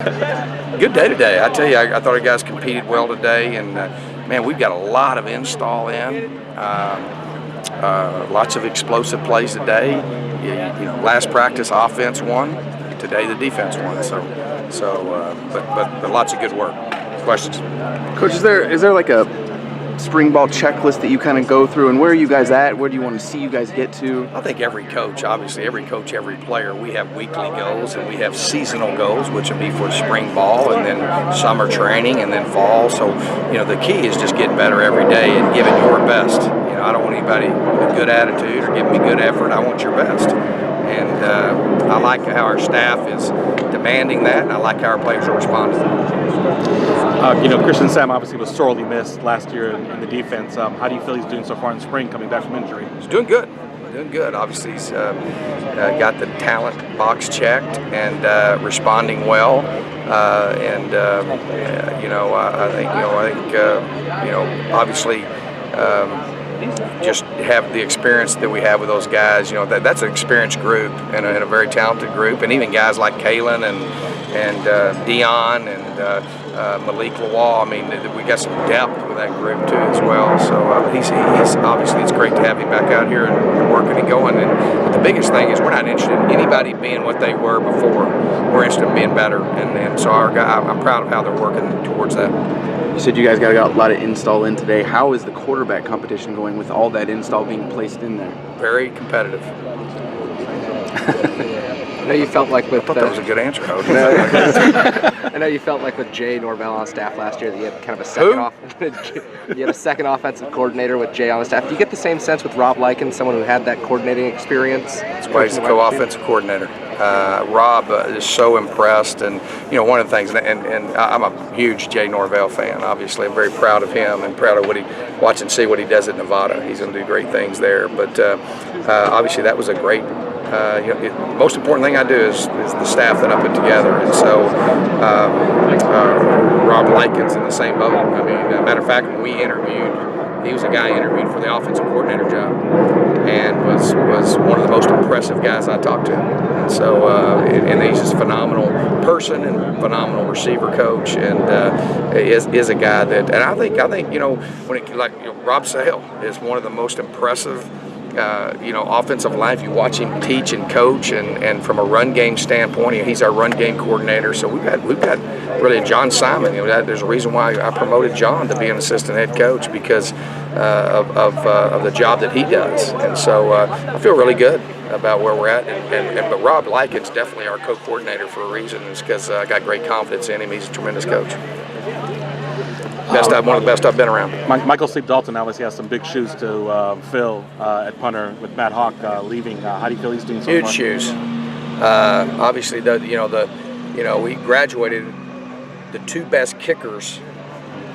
Good day today. I tell you, I thought our guys competed well today, and man, we've got a lot of install in. Lots of explosive plays today. Last practice offense won. Today the defense won. But lots of good work. Questions? Coach, is there like a spring ball checklist that you kind of go through, and where are you guys at? Where do you want to see you guys get to? I think every coach, every player, we have weekly goals and we have seasonal goals, which would be for spring ball and then summer training and then fall. So, the key is just getting better every day and giving your best. I don't want anybody with a good attitude or giving me good effort. I want your best. And I like how our staff is demanding that, and I like how our players are responding. Christian Sam obviously was sorely missed last year in the defense. How do you feel he's doing so far in spring, coming back from injury? He's doing good. Obviously, he's got the talent box checked and responding well. Obviously. Just have the experience that we have with those guys. That's an experienced group and a very talented group, and even guys like Kalen and Dion and Malik Lawal. I mean, we got some depth with that group too as well. So he's obviously, it's great to have him back out here and working and going. But the biggest thing is we're not interested in anybody being what they were before. We're interested in being better, and so our guy, I'm proud of how they're working towards that. You said you guys got a lot of install in today. How is the quarterback competition going with all that install being placed in there? Very competitive. I know you felt like with. I thought that was a good answer. I know you felt like with Jay Norvell on staff last year that you had kind of a second you had a second offensive coordinator with Jay on the staff. Do you get the same sense with Rob Likens, someone who had that coordinating experience? That's why he's the co-offensive coordinator. Rob is so impressed, and one of the things, and I'm a huge Jay Norvell fan. Obviously, I'm very proud of him and proud of watch and see what he does at Nevada. He's going to do great things there. But obviously, that was a great. Most important thing I do is the staff that I put together, and so Rob Likens in the same boat. I mean, matter of fact, when we interviewed. He was a guy I interviewed for the offensive coordinator job, and was one of the most impressive guys I talked to. And so, and he's just a phenomenal person and phenomenal receiver coach, and is a guy that. And I think when Rob Sale is one of the most impressive. Offensive line, if you watch him teach and coach, and from a run game standpoint, he's our run game coordinator. So we've got really John Simon. There's a reason why I promoted John to be an assistant head coach because of the job that he does. And so I feel really good about where we're at. But Rob Likens definitely our co-coordinator for a reason. It's because I got great confidence in him. He's a tremendous coach. One of the best I've been around. Michael Sleep-Dalton obviously has some big shoes to fill at punter with Matt Hawk leaving. How do you feel he's doing so far? Huge shoes. Obviously, we graduated the two best kickers,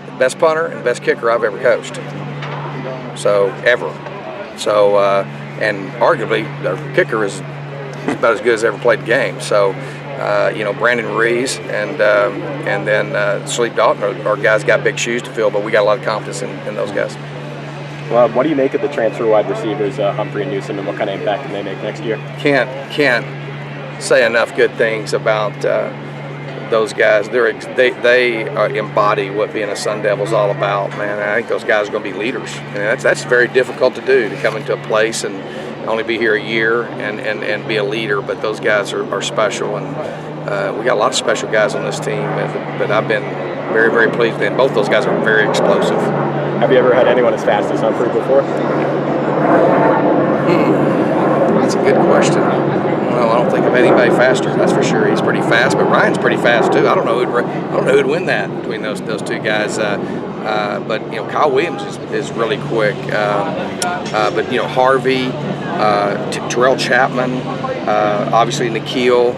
the best punter and the best kicker I've ever coached. So ever. So and arguably the kicker is about as good as ever played the game. So. Brandon Rees and then Sleep Dalton our guys got big shoes to fill, but we got a lot of confidence in those guys. Well, what do you make of the transfer wide receivers, Humphrey and Newsom, and what kind of impact can they make next year? Can't say enough good things about those guys. They embody what being a Sun Devil is all about, man. I think those guys are going to be leaders, and that's very difficult to do, to come into a place and only be here a year and be a leader, but those guys are special, and we got a lot of special guys on this team, but I've been very, very pleased, and both those guys are very explosive. Have you ever had anyone as fast as Humphrey before? That's a good question. Well, I don't think of anybody faster, that's for sure. He's pretty fast, but Ryan's pretty fast too. I don't know who'd win that between those two guys. But Kyle Williams is really quick. But Harvey, Terrell Chapman, obviously Nikhil,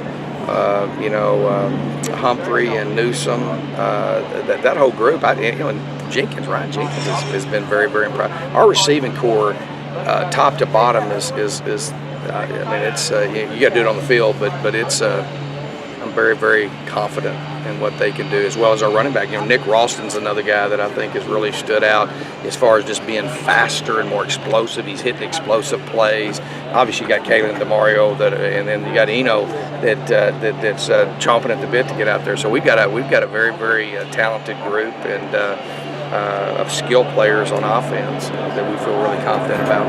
Humphrey and Newsom, that whole group. And Jenkins, Ryan Jenkins has been very, very impressive. Our receiving core, top to bottom, is it's you got to do it on the field, but it's. I'm very, very confident in what they can do, as well as our running back. Nick Ralston's another guy that I think has really stood out as far as just being faster and more explosive. He's hitting explosive plays. Obviously, you got Kalen DeMario, and then you got Eno that's chomping at the bit to get out there. So we've got a very, very talented group and of skill players on offense that we feel really confident about.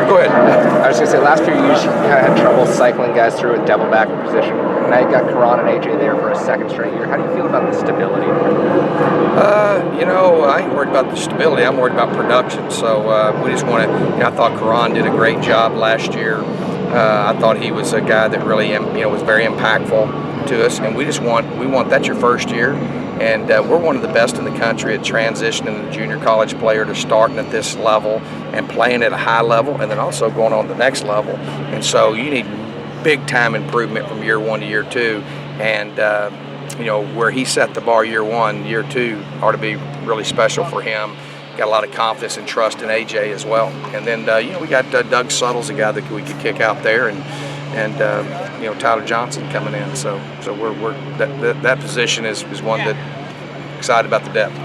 Go ahead. I was going to say, last few years you kind of had trouble cycling guys through a double back position. Now you've got Karan and AJ there for a second straight year. How do you feel about the stability? I ain't worried about the stability. I'm worried about production. So we just want to. I thought Karan did a great job last year. I thought he was a guy that really, was very impactful to us. And we want that's your first year. And we're one of the best in the country at transitioning a junior college player to starting at this level and playing at a high level, and then also going on to the next level. And so you need big time improvement from year 1 to year 2. And where he set the bar year 1, year 2 ought to be really special for him. Got a lot of confidence and trust in AJ as well. And then we got Doug Suttle's a guy that we could kick out there, and Tyler Johnson coming in. So we're that position is one that excited about the depth.